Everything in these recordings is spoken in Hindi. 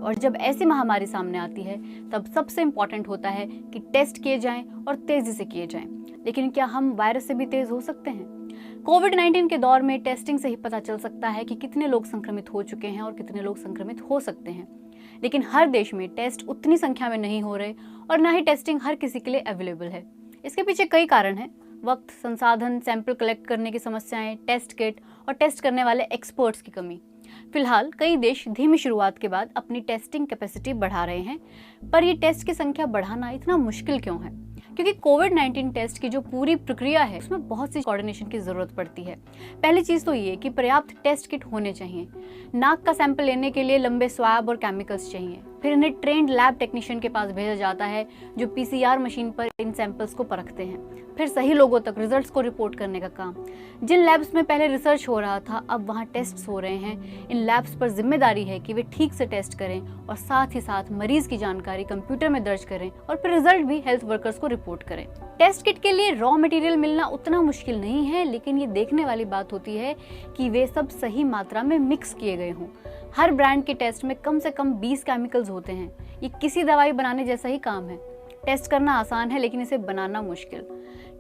और जब ऐसी महामारी सामने आती है तब सबसे इम्पॉर्टेंट होता है कि टेस्ट किए जाएं और तेजी से किए जाएं। लेकिन क्या हम वायरस से भी तेज हो सकते हैं? कोविड-19 के दौर में टेस्टिंग से ही पता चल सकता है कि कितने लोग संक्रमित हो चुके हैं और कितने लोग संक्रमित हो सकते हैं। लेकिन हर देश में टेस्ट उतनी संख्या में नहीं हो रहे और न ही टेस्टिंग हर किसी के लिए अवेलेबल है। इसके पीछे कई कारण हैं: वक्त, संसाधन, सैंपल कलेक्ट करने की समस्याएं, टेस्ट किट और टेस्ट करने वाले एक्सपर्ट्स की कमी। फिलहाल कई देश धीमी शुरुआत के बाद अपनी टेस्टिंग कैपेसिटी बढ़ा रहे हैं, पर ये टेस्ट की संख्या बढ़ाना इतना मुश्किल क्यों है? क्योंकि कोविड-19 टेस्ट की जो पूरी प्रक्रिया है उसमें बहुत सी कोऑर्डिनेशन की जरूरत पड़ती है। पहली चीज तो ये कि पर्याप्त टेस्ट किट होने चाहिए। नाक का सैंपल लेने के लिए लंबे स्वैब और केमिकल्स चाहिए। फिर इन्हें ट्रेंड लैब टेक्नीशियन के पास भेजा जाता है जो पीसीआर मशीन पर इन सैंपल्स को परखते हैं। फिर सही लोगों तक रिजल्ट्स को रिपोर्ट करने का काम। जिन लैब्स में पहले रिसर्च हो रहा था अब वहाँ टेस्ट हो रहे हैं। इन लैब्स पर जिम्मेदारी है कि वे ठीक से टेस्ट करें और साथ ही साथ मरीज की जानकारी कंप्यूटर में दर्ज करें और फिर रिजल्ट भी हेल्थ वर्कर्स को रिपोर्ट करें। टेस्ट किट के लिए रॉ मटेरियल मिलना उतना मुश्किल नहीं है, लेकिन ये देखने वाली बात होती है कि वे सब सही मात्रा में मिक्स किए गए हों। हर ब्रांड के टेस्ट में कम से कम 20 केमिकल्स होते हैं। ये किसी दवाई बनाने जैसा ही काम है। टेस्ट करना आसान है लेकिन इसे बनाना मुश्किल।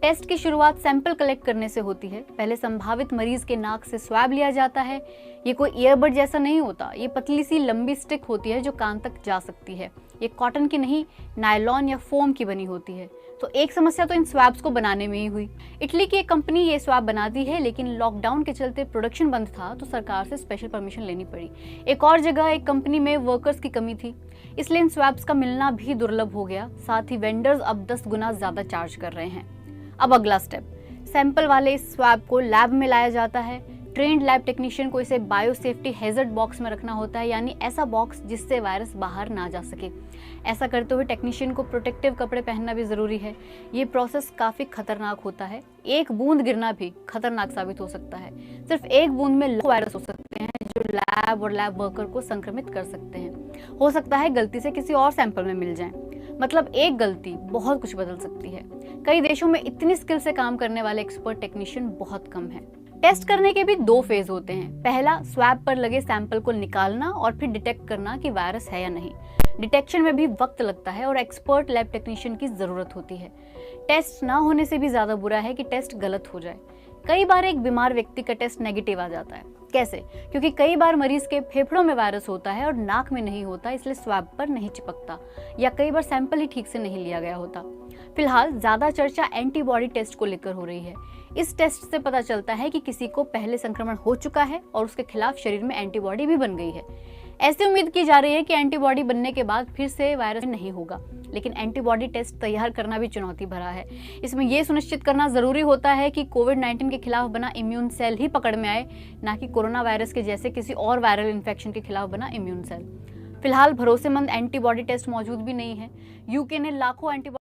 टेस्ट की शुरुआत सैंपल कलेक्ट करने से होती है। पहले संभावित मरीज के नाक से स्वैब लिया जाता है। ये कोई ईयरबड जैसा नहीं होता, ये पतली सी लंबी स्टिक होती है जो कान तक जा सकती है। ये कॉटन की नहीं, नायलॉन या फोम की बनी होती है। तो एक समस्या तो इन स्वैब्स को बनाने में ही हुई। इटली की एक कंपनी ये स्वैब बनाती है, लेकिन लॉकडाउन के चलते प्रोडक्शन बंद था तो सरकार से स्पेशल परमिशन लेनी पड़ी। एक और जगह एक कंपनी में वर्कर्स की कमी थी, इसलिए इन स्वैब्स का मिलना भी दुर्लभ हो गया। साथ ही वेंडर्स अब 10 गुना ज्यादा चार्ज कर रहे हैं। अब अगला स्टेप, सैंपल वाले इस स्वैब को लैब में लाया जाता है। ट्रेंड लैब टेक्नीशियन को इसे बायोसेफ्टी हैजर्ड बॉक्स में रखना होता है, यानी ऐसा बॉक्स जिससे वायरस बाहर ना जा सके। ऐसा करते हुए टेक्नीशियन को प्रोटेक्टिव कपड़े पहनना भी जरूरी है। ये प्रोसेस काफी खतरनाक होता है। एक बूंद गिरना भी खतरनाक साबित हो सकता है। सिर्फ एक बूंद में लाखों वायरस हो सकते हैं जो लैब और लैब वर्कर को संक्रमित कर सकते हैं। हो सकता है गलती से किसी और सैंपल में मिल जाए। मतलब एक गलती बहुत कुछ बदल सकती है। कई देशों में इतनी स्किल से काम करने वाले एक्सपर्ट टेक्नीशियन बहुत कम है। टेस्ट करने के भी 2 फेज होते हैं। पहला, स्वैब पर लगे सैंपल को निकालना और फिर डिटेक्ट करना कि वायरस है या नहीं। डिटेक्शन में भी वक्त लगता है और एक्सपर्ट लैब टेक्नीशियन की जरूरत होती है। टेस्ट ना होने से भी ज्यादा बुरा है कि टेस्ट गलत हो जाए। कई बार एक बीमार व्यक्ति का टेस्ट नेगेटिव आ जाता है। कैसे? क्योंकि कई बार मरीज के फेफड़ों में वायरस होता है और नाक में नहीं होता, इसलिए स्वैब पर नहीं चिपकता, या कई बार सैंपल ही ठीक से नहीं लिया गया होता। फिलहाल ज्यादा चर्चा एंटीबॉडी टेस्ट को लेकर हो रही है। इस टेस्ट से पता चलता है कि किसी को पहले संक्रमण हो चुका है और उसके खिलाफ शरीर में एंटीबॉडी भी बन गई है। ऐसी उम्मीद की जा रही है कि एंटीबॉडी बनने के बाद फिर से वायरस नहीं होगा, लेकिन एंटीबॉडी टेस्ट तैयार करना भी चुनौती भरा है। इसमें यह सुनिश्चित करना जरूरी होता है कि कोविड-19 के खिलाफ बना इम्यून सेल ही पकड़ में आए, ना कि कोरोना वायरस के जैसे किसी और वायरल इन्फेक्शन के खिलाफ बना इम्यून सेल। फिलहाल भरोसेमंद एंटीबॉडी टेस्ट मौजूद भी नहीं है। यूके ने लाखों एंटीबॉडी